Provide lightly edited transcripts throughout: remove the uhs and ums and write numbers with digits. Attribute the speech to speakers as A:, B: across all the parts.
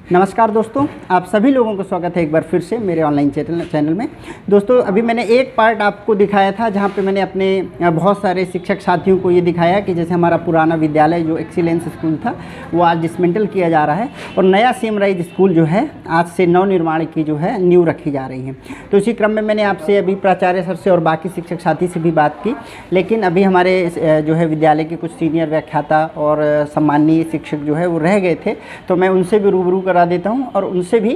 A: नमस्कार दोस्तों, आप सभी लोगों को स्वागत है एक बार फिर से मेरे ऑनलाइन चैनल में। दोस्तों, अभी मैंने एक पार्ट आपको दिखाया था जहां पे मैंने अपने बहुत सारे शिक्षक साथियों को ये दिखाया कि जैसे हमारा पुराना विद्यालय जो एक्सीलेंस स्कूल था वो आज डिसमेंटल किया जा रहा है और नया सीएम राइज स्कूल जो है आज से नवनिर्माण की जो है नींव रखी जा रही है। तो इसी क्रम में मैंने आपसे अभी प्राचार्य सर से और बाकी शिक्षक साथी से भी बात की, लेकिन अभी हमारे जो है विद्यालय के कुछ सीनियर व्याख्याता और सम्माननीय शिक्षक जो है वो रह गए थे, तो मैं उनसे भी रूबरू करा देता हूं और उनसे भी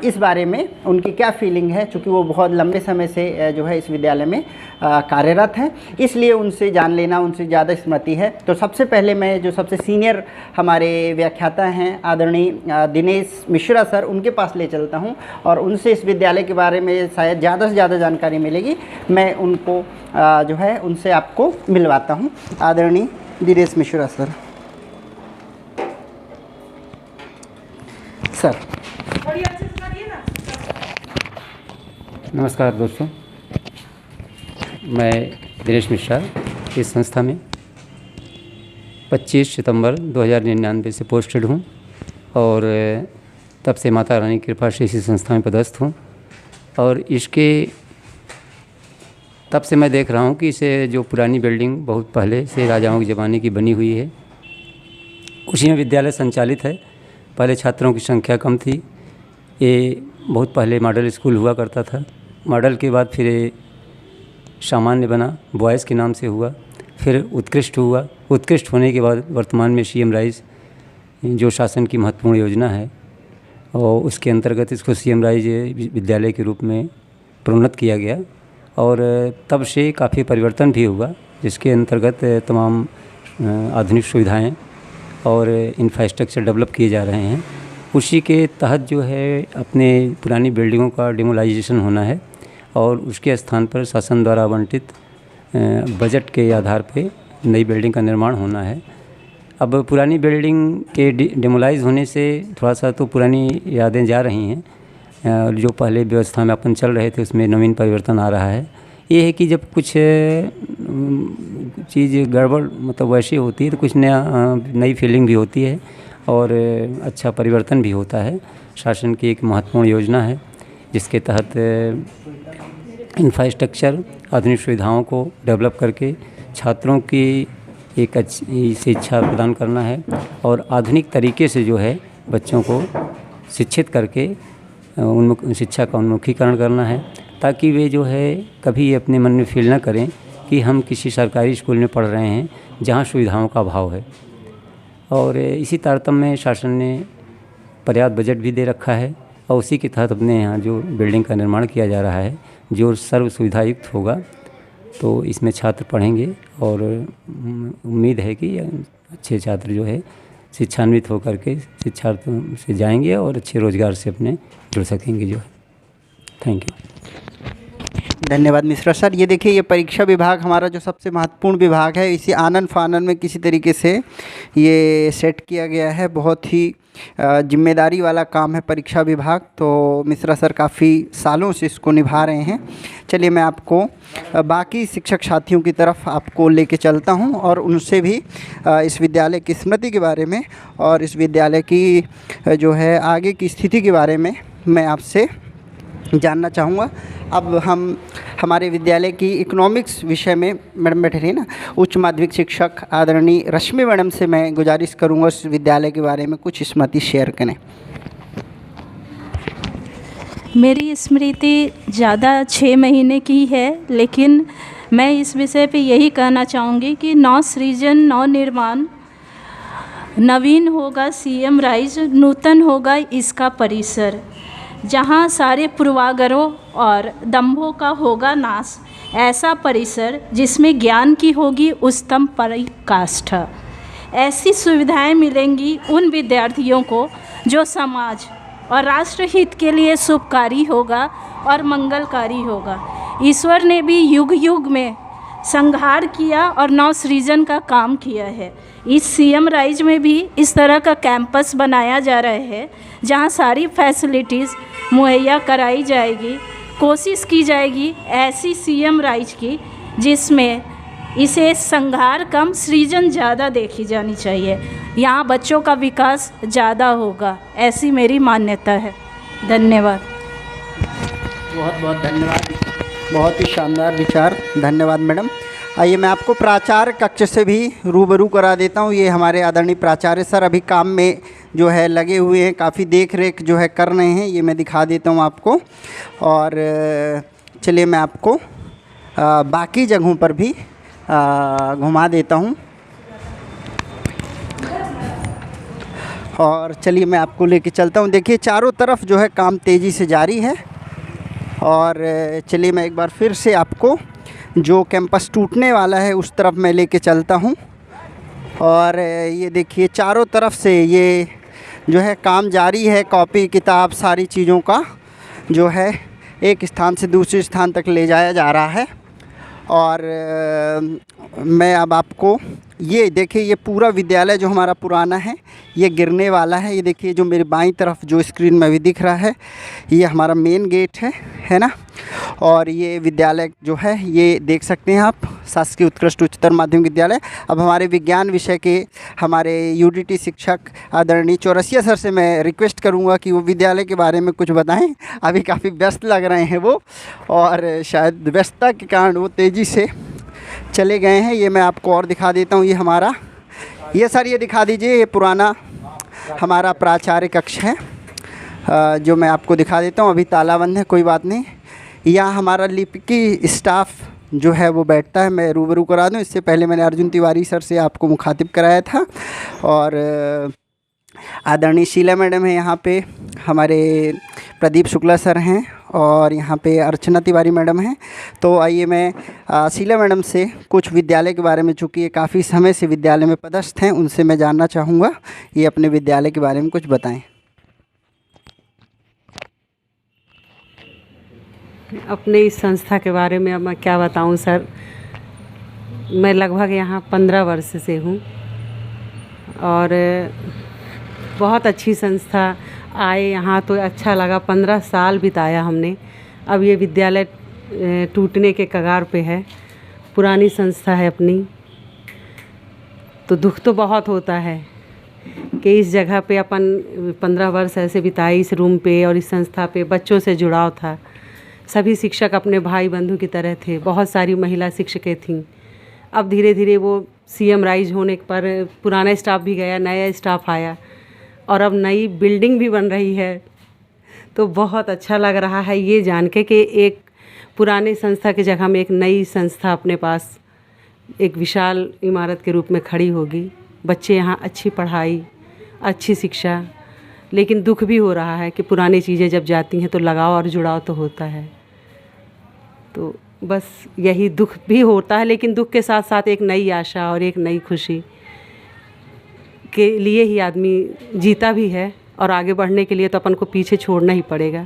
A: इस बारे में उनकी क्या फीलिंग है, चूँकि वो बहुत लंबे समय से जो है इस विद्यालय में कार्यरत हैं, इसलिए उनसे जान लेना उनसे ज़्यादा स्मृति है। तो सबसे पहले मैं जो सबसे सीनियर हमारे व्याख्याता हैं आदरणीय दिनेश मिश्रा सर, उनके पास ले चलता हूं और उनसे इस विद्यालय के बारे में शायद ज़्यादा से ज़्यादा जानकारी मिलेगी। मैं उनको जो है उनसे आपको मिलवाता हूं। आदरणीय दिनेश मिश्रा सर। सर
B: नमस्कार दोस्तों, मैं दिनेश मिश्रा इस संस्था में 25 सितंबर 2099 से पोस्टेड हूँ और तब से माता रानी की कृपा से इसी संस्था में पदस्थ हूँ। और इसके तब से मैं देख रहा हूँ कि इसे जो पुरानी बिल्डिंग बहुत पहले से राजाओं के ज़माने की बनी हुई है, उसी में विद्यालय संचालित है। पहले छात्रों की संख्या कम थी। ये बहुत पहले मॉडल स्कूल हुआ करता था। मॉडल के बाद फिर ये सामान्य बना, बॉयज़ के नाम से हुआ, फिर उत्कृष्ट हुआ। उत्कृष्ट होने के बाद वर्तमान में सीएम राइज जो शासन की महत्वपूर्ण योजना है और उसके अंतर्गत इसको सीएम राइज विद्यालय के रूप में प्रोन्नत किया गया और तब से काफ़ी परिवर्तन भी हुआ, जिसके अंतर्गत तमाम आधुनिक सुविधाएं और इंफ्रास्ट्रक्चर डेवलप किए जा रहे हैं। उसी के तहत जो है अपने पुरानी बिल्डिंगों का डिमोलाइजेशन होना है और उसके स्थान पर शासन द्वारा आवंटित बजट के आधार पे नई बिल्डिंग का निर्माण होना है। अब पुरानी बिल्डिंग के डिमोलाइज होने से थोड़ा सा तो पुरानी यादें जा रही हैं, जो पहले व्यवस्था में अपन चल रहे थे उसमें नवीन परिवर्तन आ रहा है। ये है कि जब कुछ चीज़ गड़बड़ मतलब वैसी होती है तो कुछ नई फीलिंग भी होती है और अच्छा परिवर्तन भी होता है। शासन की एक महत्वपूर्ण योजना है जिसके तहत इंफ्रास्ट्रक्चर आधुनिक सुविधाओं को डेवलप करके छात्रों की एक अच्छी शिक्षा प्रदान करना है और आधुनिक तरीके से जो है बच्चों को शिक्षित करके शिक्षा का उन्मुखीकरण करना है, ताकि वे जो है कभी अपने मन में फील ना करें कि हम किसी सरकारी स्कूल में पढ़ रहे हैं जहां सुविधाओं का अभाव है। और इसी तारतम्य में शासन ने पर्याप्त बजट भी दे रखा है और उसी के तहत अपने यहाँ जो बिल्डिंग का निर्माण किया जा रहा है जो सर्व सुविधायुक्त होगा, तो इसमें छात्र पढ़ेंगे और उम्मीद है कि अच्छे छात्र जो है शिक्षान्वित होकर के शिक्षा से जाएंगे और अच्छे रोजगार से अपने जुड़ सकेंगे जो है। Thank you.
A: धन्यवाद मिश्रा सर। ये देखिए, ये परीक्षा विभाग हमारा जो सबसे महत्वपूर्ण विभाग है, इसी आनन फानन में किसी तरीके से ये सेट किया गया है। बहुत ही जिम्मेदारी वाला काम है परीक्षा विभाग, तो मिश्रा सर काफ़ी सालों से इसको निभा रहे हैं। चलिए मैं आपको बाकी शिक्षक साथियों की तरफ आपको लेके चलता हूं और उनसे भी इस विद्यालय की स्मृति के बारे में और इस विद्यालय की जो है आगे की स्थिति के बारे में मैं आपसे जानना चाहूँगा। अब हम हमारे विद्यालय की इकोनॉमिक्स विषय में मैडम बैठे रही ना, उच्च माध्यमिक शिक्षक आदरणीय रश्मि मैडम से मैं गुजारिश करूँगा इस विद्यालय के बारे में कुछ स्मृति शेयर करें।
C: मेरी स्मृति ज़्यादा 6 महीने की है, लेकिन मैं इस विषय पे यही कहना चाहूँगी कि नव सृजन नव निर्माण, नवीन होगा सीएम राइज, नूतन होगा इसका परिसर, जहाँ सारे पूर्वाग्रहों और दंभों का होगा नाश। ऐसा परिसर जिसमें ज्ञान की होगी उच्चतम पराकाष्ठा। ऐसी सुविधाएं मिलेंगी उन विद्यार्थियों को जो समाज और राष्ट्र हित के लिए शुभकारी होगा और मंगलकारी होगा। ईश्वर ने भी युग युग में संहार किया और नव सृजन का काम किया है। इस सीएम राइज में भी इस तरह का कैंपस बनाया जा रहा है जहां सारी फैसिलिटीज़ मुहैया कराई जाएगी। कोशिश की जाएगी ऐसी सीएम राइज की जिसमें इसे संहार कम सृजन ज़्यादा देखी जानी चाहिए। यहाँ बच्चों का विकास ज़्यादा होगा, ऐसी मेरी मान्यता है। धन्यवाद।
A: बहुत बहुत धन्यवाद, बहुत ही शानदार विचार, धन्यवाद मैडम। आइए मैं आपको प्राचार्य कक्ष से भी रूबरू करा देता हूँ। ये हमारे आदरणीय प्राचार्य सर अभी काम में जो है लगे हुए हैं, काफ़ी देख रेख जो है कर रहे हैं, ये मैं दिखा देता हूँ आपको। और चलिए मैं आपको बाकी जगहों पर भी घुमा देता हूँ। और चलिए मैं आपको लेके चलता हूँ। देखिए चारों तरफ जो है काम तेज़ी से जारी है। और चलिए मैं एक बार फिर से आपको जो कैंपस टूटने वाला है उस तरफ मैं लेके चलता हूँ। और ये देखिए चारों तरफ से ये जो है काम जारी है, कॉपी किताब सारी चीज़ों का जो है एक स्थान से दूसरे स्थान तक ले जाया जा रहा है। और मैं अब आपको ये देखिए, ये पूरा विद्यालय जो हमारा पुराना है ये गिरने वाला है। ये देखिए जो मेरे बाईं तरफ जो स्क्रीन में भी दिख रहा है ये हमारा मेन गेट है ना। और ये विद्यालय जो है ये देख सकते हैं आप, शासकीय उत्कृष्ट उच्चतर माध्यमिक विद्यालय। अब हमारे विज्ञान विषय के हमारे यूडीटी शिक्षक आदरणीय चौरसिया सर से मैं रिक्वेस्ट करूंगा कि वो विद्यालय के बारे में कुछ बताएं। अभी काफ़ी व्यस्त लग रहे हैं वो, और शायद व्यस्तता के कारण वो तेज़ी से चले गए हैं। ये मैं आपको और दिखा देता हूँ। ये हमारा, ये सर ये दिखा दीजिए, ये पुराना हमारा प्राचार्य कक्ष है जो मैं आपको दिखा देता हूँ। अभी ताला बंद है, कोई बात नहीं। यहाँ हमारा लिपिकी स्टाफ जो है वो बैठता है। मैं रूबरू करा दूँ, इससे पहले मैंने अर्जुन तिवारी सर से आपको मुखातिब कराया था। और आदरणीय शीला मैडम है यहाँ पे, हमारे प्रदीप शुक्ला सर हैं, और यहाँ पे अर्चना तिवारी मैडम हैं। तो आइए मैं शीला मैडम से कुछ विद्यालय के बारे में, चूँकि ये काफ़ी समय से विद्यालय में पदस्थ हैं, उनसे मैं जानना चाहूँगा ये अपने विद्यालय के बारे में कुछ बताएं।
D: अपने इस संस्था के बारे में अब मैं क्या बताऊं सर। मैं लगभग यहाँ 15 वर्ष से हूँ और बहुत अच्छी संस्था। आए यहाँ तो अच्छा लगा, 15 साल बिताया हमने। अब ये विद्यालय टूटने के कगार पे है, पुरानी संस्था है अपनी, तो दुख तो बहुत होता है कि इस जगह पे अपन 15 वर्ष ऐसे बिताए इस रूम पे, और इस संस्था पे बच्चों से जुड़ाव था। सभी शिक्षक अपने भाई बंधु की तरह थे, बहुत सारी महिला शिक्षकें थीं। अब धीरे धीरे वो सीएम राइज होने पर पुराना स्टाफ भी गया, नया स्टाफ आया, और अब नई बिल्डिंग भी बन रही है। तो बहुत अच्छा लग रहा है ये जान के कि एक पुराने संस्था की जगह में एक नई संस्था अपने पास एक विशाल इमारत के रूप में खड़ी होगी। बच्चे यहाँ अच्छी पढ़ाई, अच्छी शिक्षा, लेकिन दुख भी हो रहा है कि पुरानी चीज़ें जब जाती हैं तो लगाव और जुड़ाव तो होता है। तो बस यही दुख भी होता है, लेकिन दुख के साथ साथ एक नई आशा और एक नई खुशी के लिए ही आदमी जीता भी है, और आगे बढ़ने के लिए तो अपन को पीछे छोड़ना ही पड़ेगा।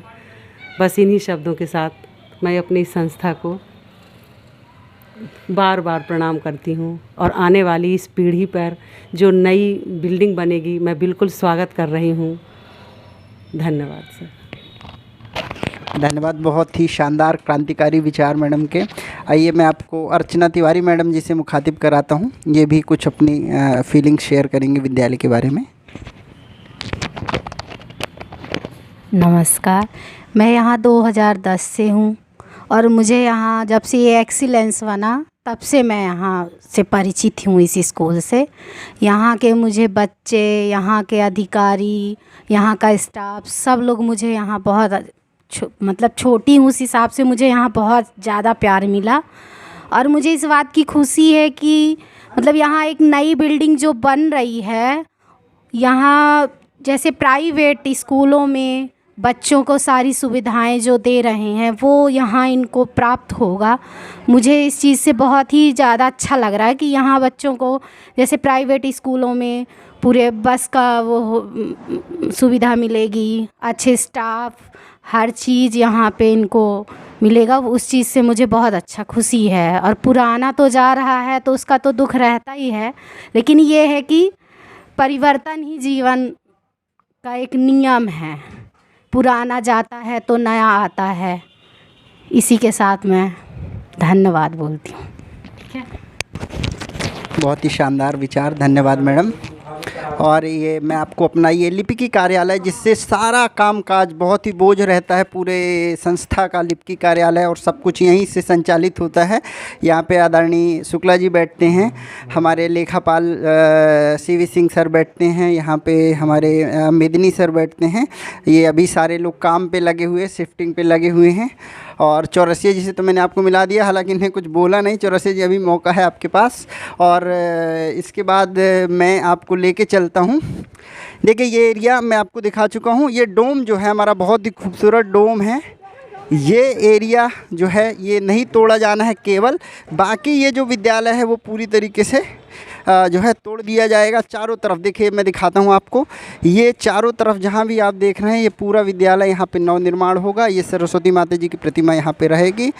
D: बस इन्हीं शब्दों के साथ मैं अपनी संस्था को बार बार प्रणाम करती हूँ, और आने वाली इस पीढ़ी पर जो नई बिल्डिंग बनेगी मैं बिल्कुल स्वागत कर रही हूँ। धन्यवाद सर।
A: धन्यवाद, बहुत ही शानदार क्रांतिकारी विचार मैडम के। आइए मैं आपको अर्चना तिवारी मैडम जी से मुखातिब कराता हूँ, ये भी कुछ अपनी फीलिंग शेयर करेंगे विद्यालय के बारे में।
E: नमस्कार, मैं यहाँ 2010 से हूँ, और मुझे यहाँ जब से ये एक्सीलेंस बना तब से मैं यहाँ से परिचित हूँ इस स्कूल से। यहाँ के मुझे बच्चे, यहाँ के अधिकारी, यहाँ का स्टाफ, सब लोग मुझे यहाँ बहुत मतलब छोटी हूँ उस हिसाब से मुझे यहाँ बहुत ज़्यादा प्यार मिला। और मुझे इस बात की खुशी है कि मतलब यहाँ एक नई बिल्डिंग जो बन रही है, यहाँ जैसे प्राइवेट स्कूलों में बच्चों को सारी सुविधाएं जो दे रहे हैं वो यहाँ इनको प्राप्त होगा। मुझे इस चीज़ से बहुत ही ज़्यादा अच्छा लग रहा है कि यहाँ बच्चों को जैसे प्राइवेट स्कूलों में पूरे बस का वो सुविधा मिलेगी, अच्छे स्टाफ, हर चीज़ यहाँ पे इनको मिलेगा। उस चीज़ से मुझे बहुत अच्छा खुशी है। और पुराना तो जा रहा है तो उसका तो दुख रहता ही है, लेकिन ये है कि परिवर्तन ही जीवन का एक नियम है। पुराना जाता है तो नया आता है। इसी के साथ मैं धन्यवाद बोलती हूँ। ठीक है।
A: बहुत ही शानदार विचार, धन्यवाद मैडम। और ये मैं आपको अपना ये लिपिकी कार्यालय, जिससे सारा कामकाज बहुत ही बोझ रहता है पूरे संस्था का, लिपिकी कार्यालय, और सब कुछ यहीं से संचालित होता है। यहाँ पे आदरणीय शुक्ला जी बैठते हैं, हमारे लेखापाल CV सिंह सर बैठते हैं, यहाँ पे हमारे मेदिनी सर बैठते हैं। ये अभी सारे लोग काम पे लगे हुए, शिफ्टिंग पे लगे हुए हैं। और चौरसिया जी से तो मैंने आपको मिला दिया, हालांकि इन्हें कुछ बोला नहीं। चौरसिया जी अभी मौका है आपके पास। और इसके बाद मैं आपको लेके चलता हूँ। देखिए ये एरिया मैं आपको दिखा चुका हूँ। ये डोम जो है हमारा बहुत ही खूबसूरत डोम है। ये एरिया जो है ये नहीं तोड़ा जाना है केवल, बाकी ये जो विद्यालय है वो पूरी तरीके से जो है तोड़ दिया जाएगा। चारों तरफ देखिए, मैं दिखाता हूँ आपको, ये चारों तरफ जहाँ भी आप देख रहे हैं ये पूरा विद्यालय, यहाँ पे नवनिर्माण होगा। ये सरस्वती माता जी की प्रतिमा यहाँ पे रहेगी।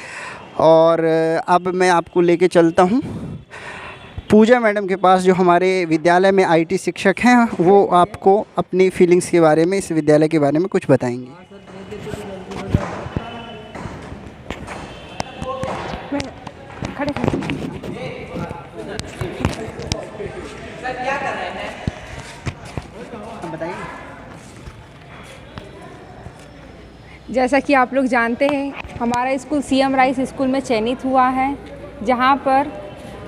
A: और अब मैं आपको लेके चलता हूँ पूजा मैडम के पास, जो हमारे विद्यालय में IT शिक्षक हैं। वो आपको अपनी फीलिंग्स के बारे में, इस विद्यालय के बारे में कुछ बताएंगे।
F: जैसा कि आप लोग जानते हैं, हमारा स्कूल CM राइस स्कूल में चयनित हुआ है, जहां पर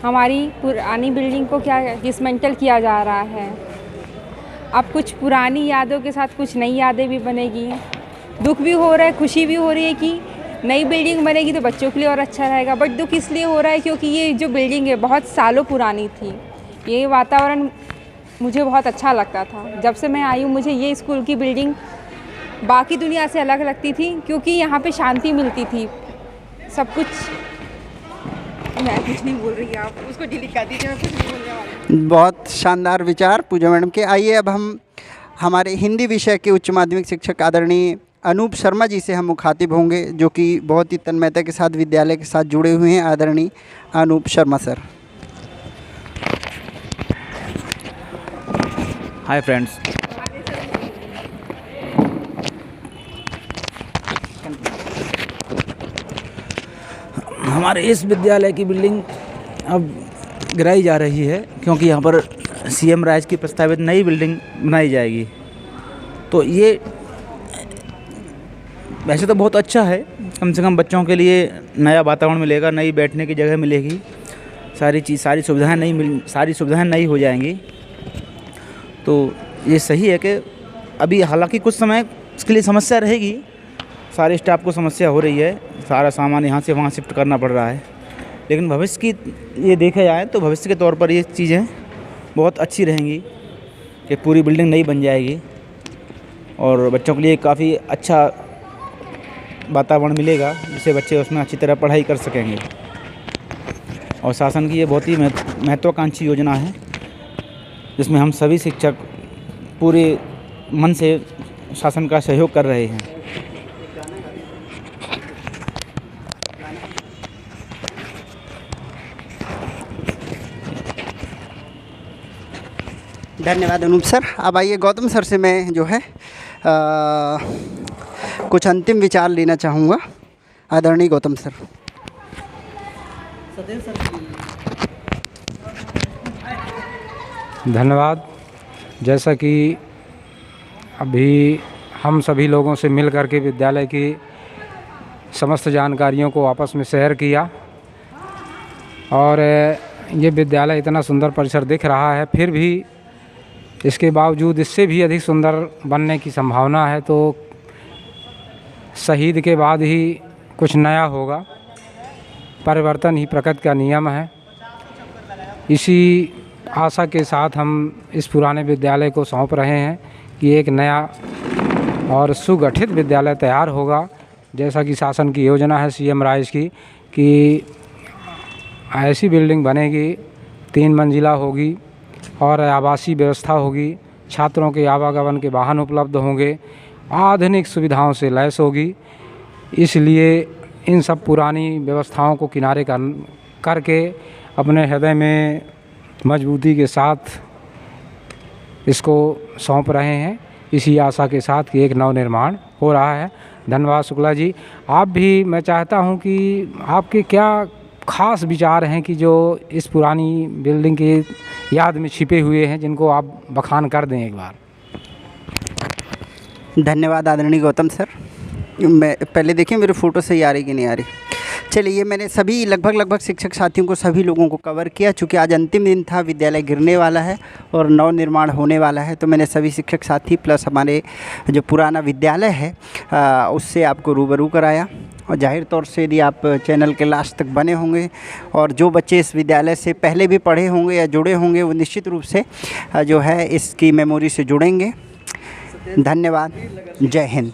F: हमारी पुरानी बिल्डिंग को डिसमेंटल किया जा रहा है। अब कुछ पुरानी यादों के साथ कुछ नई यादें भी बनेगी। दुख भी हो रहा है, खुशी भी हो रही है कि नई बिल्डिंग बनेगी तो बच्चों के लिए और अच्छा रहेगा। बट दुख इसलिए हो रहा है क्योंकि ये जो बिल्डिंग है बहुत सालों पुरानी थी। ये वातावरण मुझे बहुत अच्छा लगता था। जब से मैं आई हूँ, मुझे ये स्कूल की बिल्डिंग बाकी दुनिया से अलग लगती थी, क्योंकि यहाँ पे शांति मिलती थी। सब कुछ, मैं कुछ नहीं बोल रही, आप उसको डिलीट कर दीजिए, मैं कुछ नहीं बोलने वाली।
A: बहुत शानदार विचार पूजा मैडम के। आइए अब हम हमारे हिंदी विषय के उच्च माध्यमिक शिक्षक आदरणीय अनूप शर्मा जी से हम मुखातिब होंगे, जो कि बहुत ही तन्मयता के साथ विद्यालय के साथ जुड़े हुए हैं। आदरणीय Anoop Sharma sir.
G: Hi friends, हमारे इस विद्यालय की बिल्डिंग अब गिराई जा रही है, क्योंकि यहाँ पर CM राइस की प्रस्तावित नई बिल्डिंग बनाई जाएगी। तो ये वैसे तो बहुत अच्छा है, कम से कम बच्चों के लिए नया वातावरण मिलेगा, नई बैठने की जगह मिलेगी, सारी सुविधाएं नई हो जाएंगी। तो ये सही है कि अभी हालांकि कुछ समय इसके लिए समस्या रहेगी, सारे स्टाफ को समस्या हो रही है, सारा सामान यहाँ से वहाँ शिफ्ट करना पड़ रहा है। लेकिन भविष्य की ये देखा जाए तो भविष्य के तौर पर ये चीज़ें बहुत अच्छी रहेंगी कि पूरी बिल्डिंग नई बन जाएगी और बच्चों के लिए काफ़ी अच्छा वातावरण मिलेगा, जिससे बच्चे उसमें अच्छी तरह पढ़ाई कर सकेंगे। और शासन की ये बहुत ही महत्वाकांक्षी योजना है, जिसमें हम सभी शिक्षक पूरे मन से शासन का सहयोग कर रहे हैं।
A: धन्यवाद अनूप सर। अब आइए गौतम सर से मैं जो है कुछ अंतिम विचार लेना चाहूँगा। आदरणीय गौतम सर।
H: धन्यवाद। जैसा कि अभी हम सभी लोगों से मिल कर के विद्यालय की समस्त जानकारियों को आपस में शेयर किया, और ये विद्यालय इतना सुंदर परिसर दिख रहा है, फिर भी इसके बावजूद इससे भी अधिक सुंदर बनने की संभावना है। तो शहीद के बाद ही कुछ नया होगा, परिवर्तन ही प्रकृति का नियम है। इसी आशा के साथ हम इस पुराने विद्यालय को सौंप रहे हैं कि एक नया और सुगठित विद्यालय तैयार होगा, जैसा कि शासन की योजना है CM राइस की, कि ऐसी बिल्डिंग बनेगी, 3 मंजिला होगी और आवासीय व्यवस्था होगी, छात्रों के आवागमन के वाहन उपलब्ध होंगे, आधुनिक सुविधाओं से लैस होगी। इसलिए इन सब पुरानी व्यवस्थाओं को किनारे करके अपने हृदय में मजबूती के साथ इसको सौंप रहे हैं, इसी आशा के साथ कि एक नवनिर्माण हो रहा है। धन्यवाद शुक्ला जी। आप भी, मैं चाहता हूं कि आपके क्या ख़ास विचार हैं कि जो इस पुरानी बिल्डिंग की याद में छिपे हुए हैं, जिनको आप बखान कर दें एक बार।
A: धन्यवाद आदरणीय गौतम सर। मैं पहले देखिए मेरी फ़ोटो सही आ रही कि नहीं आ रही। चलिए, मैंने सभी लगभग शिक्षक साथियों को, सभी लोगों को कवर किया। चूँकि आज अंतिम दिन था, विद्यालय गिरने वाला है और नव निर्माण होने वाला है, तो मैंने सभी शिक्षक साथी प्लस हमारे जो पुराना विद्यालय है उससे आपको रूबरू कराया। और जाहिर तौर से यदि आप चैनल के लास्ट तक बने होंगे और जो बच्चे इस विद्यालय से पहले भी पढ़े होंगे या जुड़े होंगे, वो निश्चित रूप से जो है इसकी मेमोरी से जुड़ेंगे। धन्यवाद। जय हिंद।